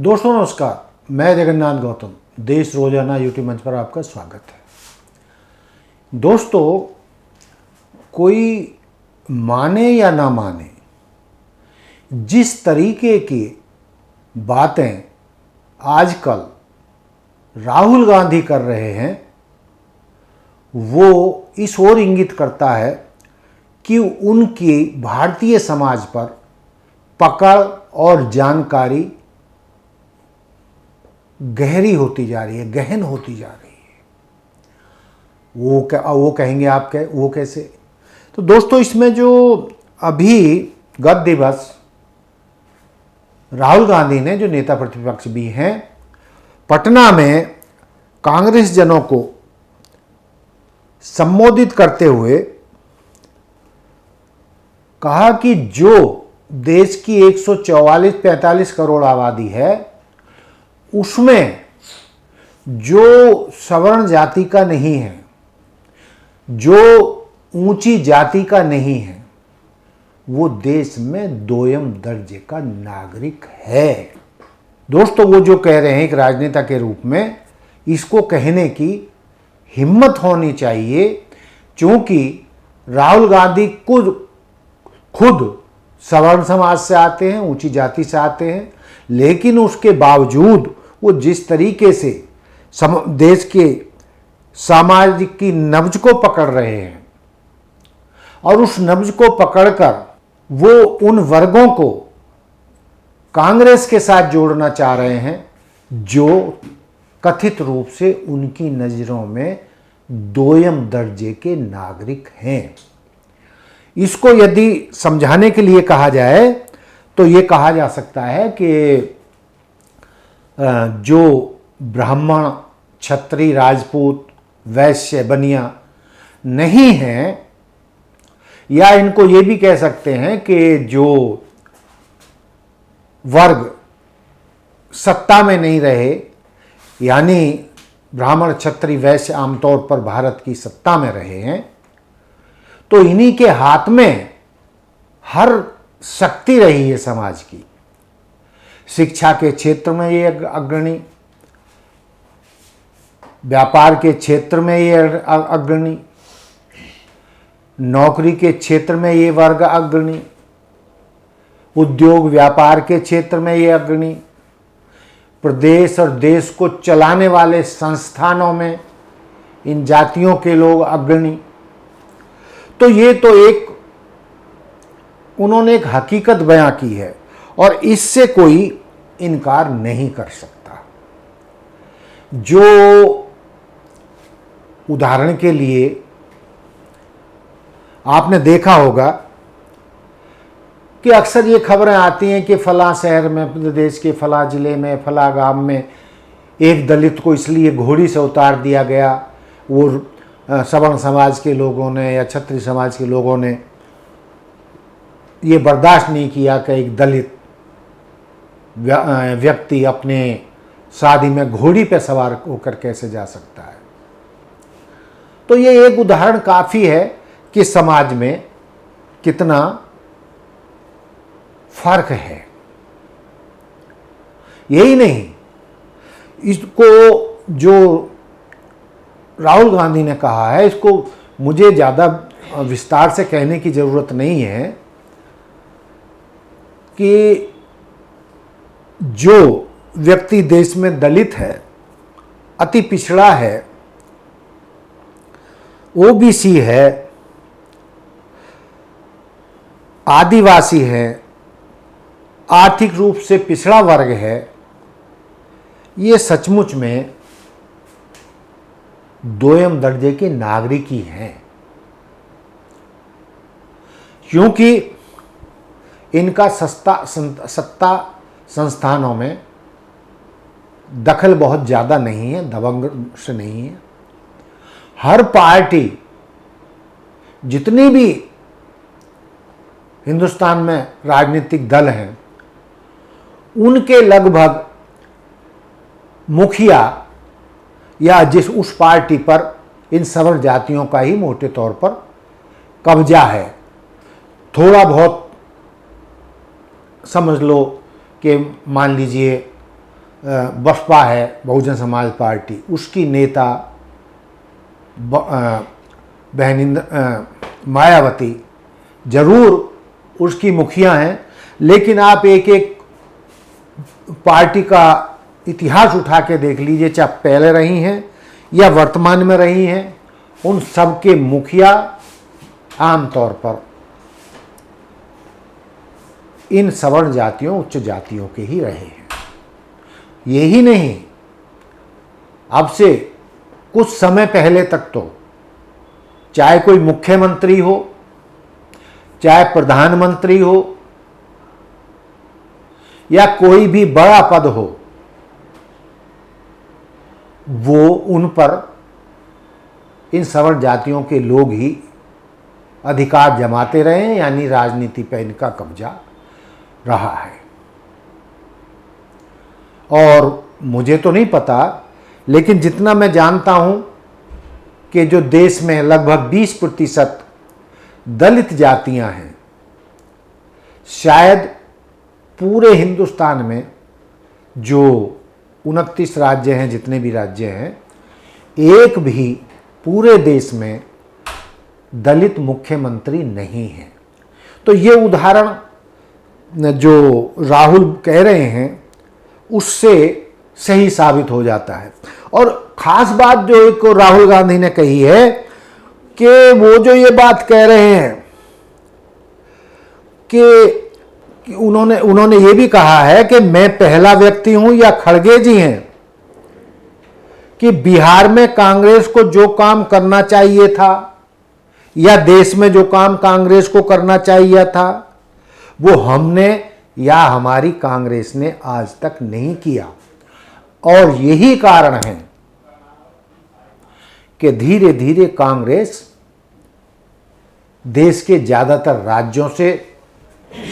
दोस्तों नमस्कार, मैं जगन्नाथ गौतम देश रोजाना यूट्यूब मंच पर आपका स्वागत है। दोस्तों, कोई माने या ना माने, जिस तरीके की बातें आजकल राहुल गांधी कर रहे हैं वो इस ओर इंगित करता है कि उनकी भारतीय समाज पर पकड़ और जानकारी गहरी होती जा रही है, गहन होती जा रही है। वो कहेंगे आप वो कैसे? तो दोस्तों, इसमें जो अभी गत दिवस राहुल गांधी ने, जो नेता प्रतिपक्ष भी हैं, पटना में कांग्रेस जनों को संबोधित करते हुए कहा कि जो देश की 144-45 करोड़ आबादी है उसमें जो सवर्ण जाति का नहीं है, जो ऊंची जाति का नहीं है, वो देश में दोयम दर्जे का नागरिक है। दोस्तों, वो जो कह रहे हैं एक राजनेता के रूप में, इसको कहने की हिम्मत होनी चाहिए, क्योंकि राहुल गांधी खुद सवर्ण समाज से आते हैं, ऊंची जाति से आते हैं, लेकिन उसके बावजूद वो जिस तरीके से देश के सामाजिक की नब्ज को पकड़ रहे हैं और उस नब्ज को पकड़कर वो उन वर्गों को कांग्रेस के साथ जोड़ना चाह रहे हैं जो कथित रूप से उनकी नजरों में दोयम दर्जे के नागरिक हैं। इसको यदि समझाने के लिए कहा जाए तो ये कहा जा सकता है कि जो ब्राह्मण, क्षत्रिय, राजपूत, वैश्य, बनिया नहीं हैं, या इनको ये भी कह सकते हैं कि जो वर्ग सत्ता में नहीं रहे, यानी ब्राह्मण, क्षत्रिय, वैश्य आमतौर पर भारत की सत्ता में रहे हैं, तो इन्हीं के हाथ में हर शक्ति रही है समाज की। शिक्षा के क्षेत्र में ये अग्रणी, व्यापार के क्षेत्र में ये अग्रणी, नौकरी के क्षेत्र में ये वर्ग अग्रणी, उद्योग व्यापार के क्षेत्र में ये अग्रणी, प्रदेश और देश को चलाने वाले संस्थानों में इन जातियों के लोग अग्रणी। तो ये तो उन्होंने एक हकीकत बयां की है और इससे कोई इनकार नहीं कर सकता। जो उदाहरण के लिए आपने देखा होगा कि अक्सर ये खबरें आती हैं कि फला शहर में, प्रदेश के फला जिले में, फला गांव में एक दलित को इसलिए घोड़ी से उतार दिया गया, वो सवर्ण समाज के लोगों ने या क्षत्रिय समाज के लोगों ने ये बर्दाश्त नहीं किया कि एक दलित व्यक्ति अपने शादी में घोड़ी पे सवार होकर कैसे जा सकता है। तो ये एक उदाहरण काफ़ी है कि समाज में कितना फर्क है। यही नहीं, इसको जो राहुल गांधी ने कहा है, इसको मुझे ज़्यादा विस्तार से कहने की ज़रूरत नहीं है कि जो व्यक्ति देश में दलित है, अति पिछड़ा है, ओबीसी है, आदिवासी है, आर्थिक रूप से पिछड़ा वर्ग है, ये सचमुच में दोयम दर्जे के नागरिक ही हैं, क्योंकि इनका सत्ता संस्थानों में दखल बहुत ज़्यादा नहीं है, दबंग से नहीं है। हर पार्टी, जितनी भी हिंदुस्तान में राजनीतिक दल हैं, उनके लगभग मुखिया या उस पार्टी पर इन सवर्ण जातियों का ही मोटे तौर पर कब्जा है। थोड़ा बहुत समझ लो कि मान लीजिए बसपा है, बहुजन समाज पार्टी, उसकी नेता बहन मायावती जरूर उसकी मुखिया हैं, लेकिन आप एक एक पार्टी का इतिहास उठा के देख लीजिए, चाहे पहले रही हैं या वर्तमान में रही हैं, उन सब के मुखिया आमतौर पर इन सवर्ण जातियों, उच्च जातियों के ही रहे हैं। यही नहीं, अब से कुछ समय पहले तक तो चाहे कोई मुख्यमंत्री हो, चाहे प्रधानमंत्री हो, या कोई भी बड़ा पद हो, वो उन पर इन सवर्ण जातियों के लोग ही अधिकार जमाते रहे हैं, यानी राजनीति पर इनका कब्जा रहा है। और मुझे तो नहीं पता, लेकिन जितना मैं जानता हूं कि जो देश में लगभग 20% दलित जातियां हैं, शायद पूरे हिंदुस्तान में जो 29 राज्य हैं, जितने भी राज्य हैं, एक भी पूरे देश में दलित मुख्यमंत्री नहीं है। तो ये उदाहरण जो राहुल कह रहे हैं उससे सही साबित हो जाता है। और खास बात जो एक राहुल गांधी ने कही है कि वो जो ये बात कह रहे हैं कि उन्होंने ये भी कहा है कि मैं पहला व्यक्ति हूं, या खड़गे जी हैं, कि बिहार में कांग्रेस को जो काम करना चाहिए था या देश में जो काम कांग्रेस को करना चाहिए था, वो हमने या हमारी कांग्रेस ने आज तक नहीं किया। और यही कारण है कि धीरे धीरे कांग्रेस देश के ज्यादातर राज्यों से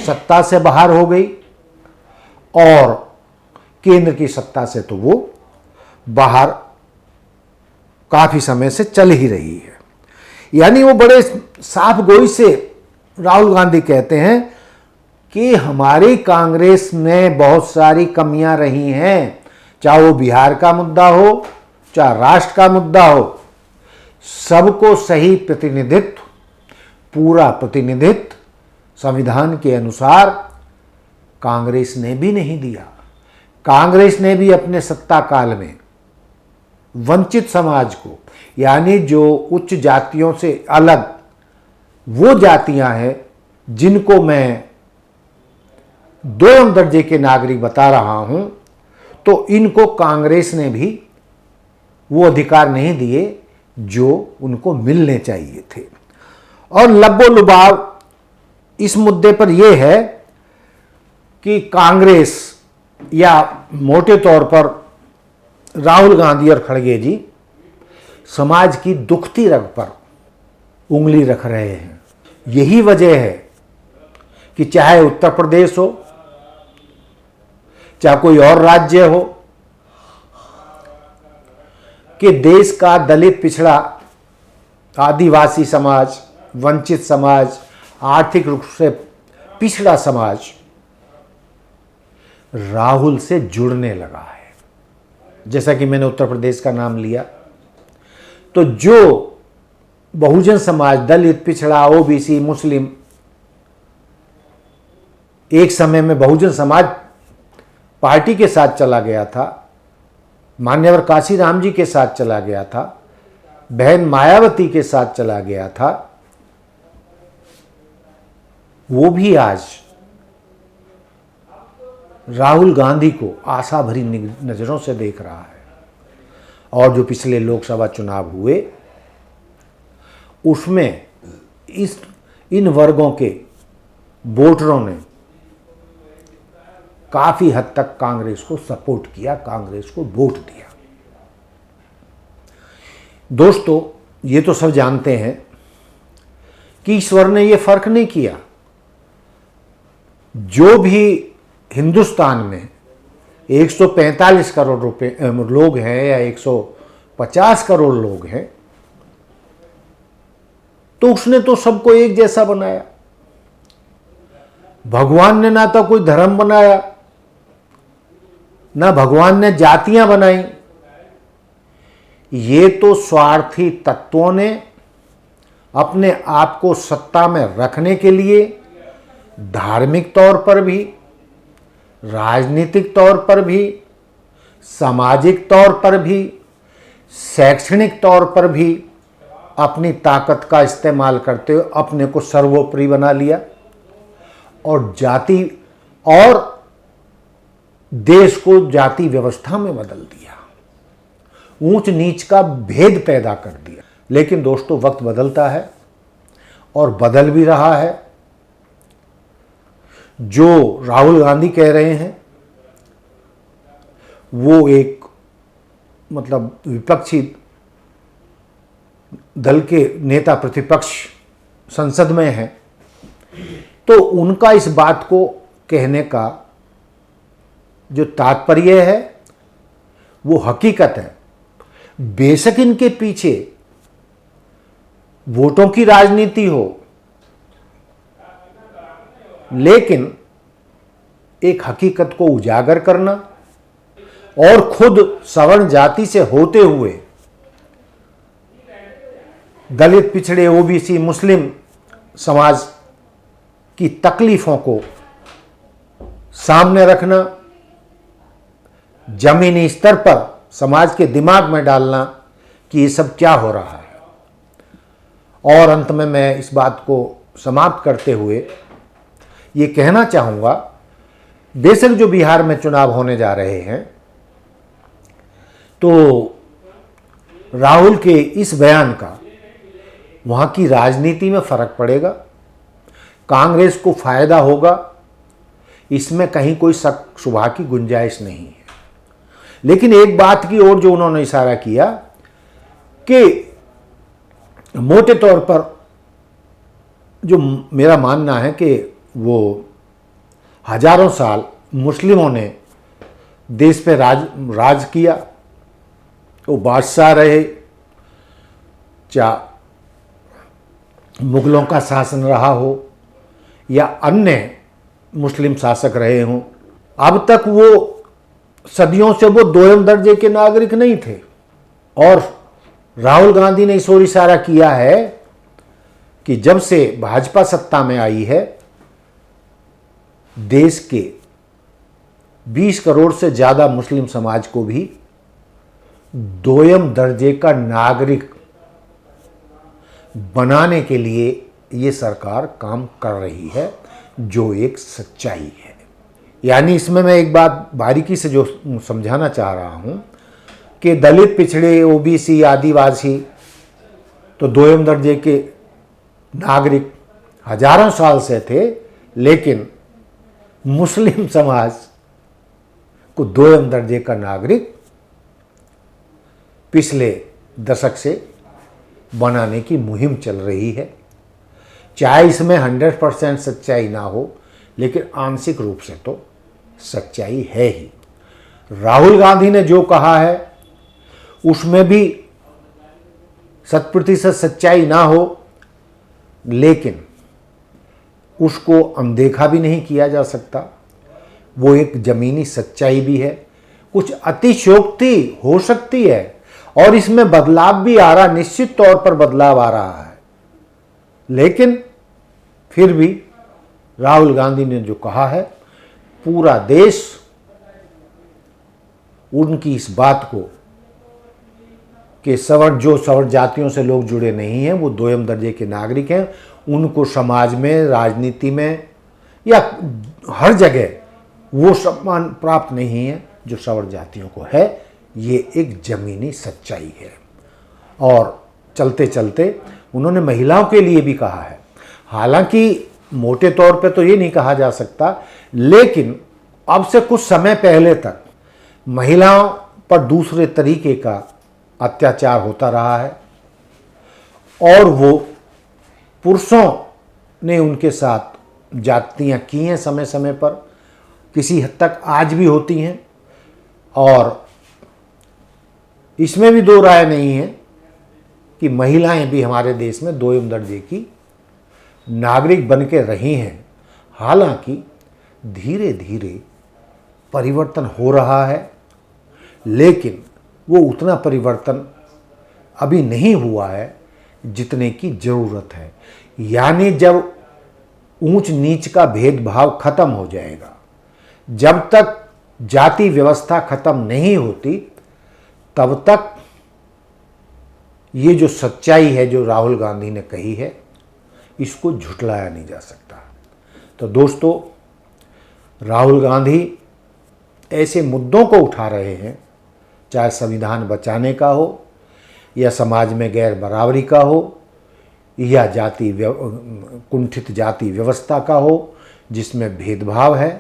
सत्ता से बाहर हो गई और केंद्र की सत्ता से तो वो बाहर काफी समय से चल ही रही है। यानी वो बड़े साफ गोई से राहुल गांधी कहते हैं कि हमारी कांग्रेस में बहुत सारी कमियां रही हैं, चाहे वो बिहार का मुद्दा हो, चाहे राष्ट्र का मुद्दा हो, सबको सही प्रतिनिधित्व, पूरा प्रतिनिधित्व संविधान के अनुसार कांग्रेस ने भी नहीं दिया। कांग्रेस ने भी अपने सत्ता काल में वंचित समाज को, यानी जो उच्च जातियों से अलग वो जातियां हैं जिनको मैं 2 दर्जे के नागरिक बता रहा हूं, तो इनको कांग्रेस ने भी वो अधिकार नहीं दिए जो उनको मिलने चाहिए थे। और लब्बो-लुभाव इस मुद्दे पर यह है कि कांग्रेस, या मोटे तौर पर राहुल गांधी और खड़गे जी, समाज की दुखती रग पर उंगली रख रहे हैं। यही वजह है कि चाहे उत्तर प्रदेश हो, चाहे कोई और राज्य हो, कि देश का दलित, पिछड़ा, आदिवासी समाज, वंचित समाज, आर्थिक रूप से पिछड़ा समाज राहुल से जुड़ने लगा है। जैसा कि मैंने उत्तर प्रदेश का नाम लिया, तो जो बहुजन समाज, दलित, पिछड़ा, ओबीसी, मुस्लिम, एक समय में बहुजन समाज पार्टी के साथ चला गया था, मान्यवर काशीराम जी के साथ चला गया था, बहन मायावती के साथ चला गया था, वो भी आज राहुल गांधी को आशा भरी नजरों से देख रहा है। और जो पिछले लोकसभा चुनाव हुए उसमें इन वर्गों के वोटरों ने काफी हद तक कांग्रेस को सपोर्ट किया, कांग्रेस को वोट दिया। दोस्तों, ये तो सब जानते हैं कि ईश्वर ने ये फर्क नहीं किया। जो भी हिंदुस्तान में 145 करोड़ लोग हैं या 150 करोड़ लोग हैं, तो उसने तो सबको एक जैसा बनाया। भगवान ने ना तो कोई धर्म बनाया, न भगवान ने जातियां बनाई। ये तो स्वार्थी तत्वों ने अपने आप को सत्ता में रखने के लिए धार्मिक तौर पर भी, राजनीतिक तौर पर भी, सामाजिक तौर पर भी, शैक्षणिक तौर पर भी अपनी ताकत का इस्तेमाल करते हुए अपने को सर्वोपरि बना लिया और जाति और देश को जाति व्यवस्था में बदल दिया, ऊंच नीच का भेद पैदा कर दिया। लेकिन दोस्तों, वक्त बदलता है और बदल भी रहा है। जो राहुल गांधी कह रहे हैं वो एक विपक्षी दल के नेता प्रतिपक्ष संसद में हैं, तो उनका इस बात को कहने का जो तात्पर्य है वो हकीकत है। बेशक इनके पीछे वोटों की राजनीति हो, लेकिन एक हकीकत को उजागर करना और खुद सवर्ण जाति से होते हुए दलित, पिछड़े, ओबीसी, मुस्लिम समाज की तकलीफों को सामने रखना, जमीनी स्तर पर समाज के दिमाग में डालना कि ये सब क्या हो रहा है। और अंत में मैं इस बात को समाप्त करते हुए ये कहना चाहूँगा, बेशक जो बिहार में चुनाव होने जा रहे हैं, तो राहुल के इस बयान का वहाँ की राजनीति में फर्क पड़ेगा, कांग्रेस को फायदा होगा, इसमें कहीं कोई शक शुबा की गुंजाइश नहीं है। लेकिन एक बात की ओर जो उन्होंने इशारा किया कि मोटे तौर पर जो मेरा मानना है कि वो हजारों साल मुस्लिमों ने देश पे राज किया, वो बादशाह रहे, चाहे मुगलों का शासन रहा हो या अन्य मुस्लिम शासक रहे हों, अब तक वो सदियों से वो दोयम दर्जे के नागरिक नहीं थे। और राहुल गांधी ने इस ओर इशारा किया है कि जब से भाजपा सत्ता में आई है, देश के 20 करोड़ से ज्यादा मुस्लिम समाज को भी दोयम दर्जे का नागरिक बनाने के लिए ये सरकार काम कर रही है, जो एक सच्चाई है। यानी इसमें मैं एक बात बारीकी से जो समझाना चाह रहा हूं कि दलित, पिछड़े, ओबीसी, आदिवासी तो दोयम दर्जे के नागरिक हजारों साल से थे, लेकिन मुस्लिम समाज को दोयम दर्जे का नागरिक पिछले दशक से बनाने की मुहिम चल रही है। चाहे इसमें 100% सच्चाई ना हो, लेकिन आंशिक रूप से तो सच्चाई है ही। राहुल गांधी ने जो कहा है उसमें भी 100% सच्चाई ना हो, लेकिन उसको अनदेखा भी नहीं किया जा सकता। वो एक जमीनी सच्चाई भी है। कुछ अतिशयोक्ति हो सकती है और इसमें बदलाव भी आ रहा, निश्चित तौर पर बदलाव आ रहा है, लेकिन फिर भी राहुल गांधी ने जो कहा है, पूरा देश उनकी इस बात को कि जो सवर्ण जातियों से लोग जुड़े नहीं हैं, वो दोयम दर्जे के नागरिक हैं, उनको समाज में, राजनीति में या हर जगह वो सम्मान प्राप्त नहीं है जो सवर्ण जातियों को है। ये एक जमीनी सच्चाई है। और चलते चलते उन्होंने महिलाओं के लिए भी कहा है। हालांकि मोटे तौर पे तो ये नहीं कहा जा सकता, लेकिन अब से कुछ समय पहले तक महिलाओं पर दूसरे तरीके का अत्याचार होता रहा है और वो पुरुषों ने उनके साथ जातियां की हैं समय समय पर, किसी हद तक आज भी होती हैं। और इसमें भी दो राय नहीं है कि महिलाएं भी हमारे देश में दोयम दर्जे की नागरिक बन के रही हैं। हालांकि धीरे धीरे परिवर्तन हो रहा है, लेकिन वो उतना परिवर्तन अभी नहीं हुआ है जितने की ज़रूरत है। यानी जब ऊंच नीच का भेदभाव खत्म हो जाएगा, जब तक जाति व्यवस्था खत्म नहीं होती, तब तक ये जो सच्चाई है जो राहुल गांधी ने कही है, इसको झुठलाया नहीं जा सकता। तो दोस्तों, राहुल गांधी ऐसे मुद्दों को उठा रहे हैं, चाहे संविधान बचाने का हो, या समाज में गैर बराबरी का हो, या कुंठित जाति व्यवस्था का हो जिसमें भेदभाव है।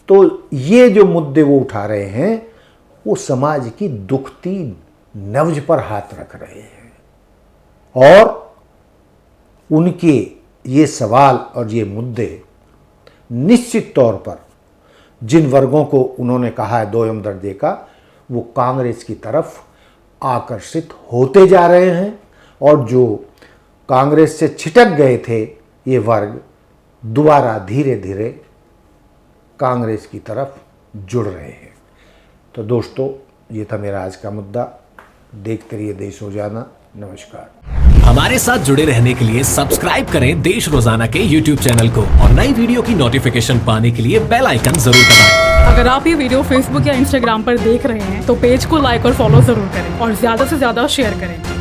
तो ये जो मुद्दे वो उठा रहे हैं, वो समाज की दुखती नब्ज पर हाथ रख रहे हैं, और उनके ये सवाल और ये मुद्दे निश्चित तौर पर जिन वर्गों को उन्होंने कहा है दोयम दर्जे का, वो कांग्रेस की तरफ आकर्षित होते जा रहे हैं, और जो कांग्रेस से छिटक गए थे ये वर्ग दोबारा धीरे धीरे कांग्रेस की तरफ जुड़ रहे हैं। तो दोस्तों, ये था मेरा आज का मुद्दा। देखते रहिए देश रोजाना। नमस्कार। हमारे साथ जुड़े रहने के लिए सब्सक्राइब करें देश रोजाना के YouTube चैनल को, और नई वीडियो की नोटिफिकेशन पाने के लिए बेल आइकन जरूर दबाएं। अगर आप ये वीडियो Facebook या Instagram पर देख रहे हैं तो पेज को लाइक और फॉलो जरूर करें, और ज्यादा से ज्यादा शेयर करें।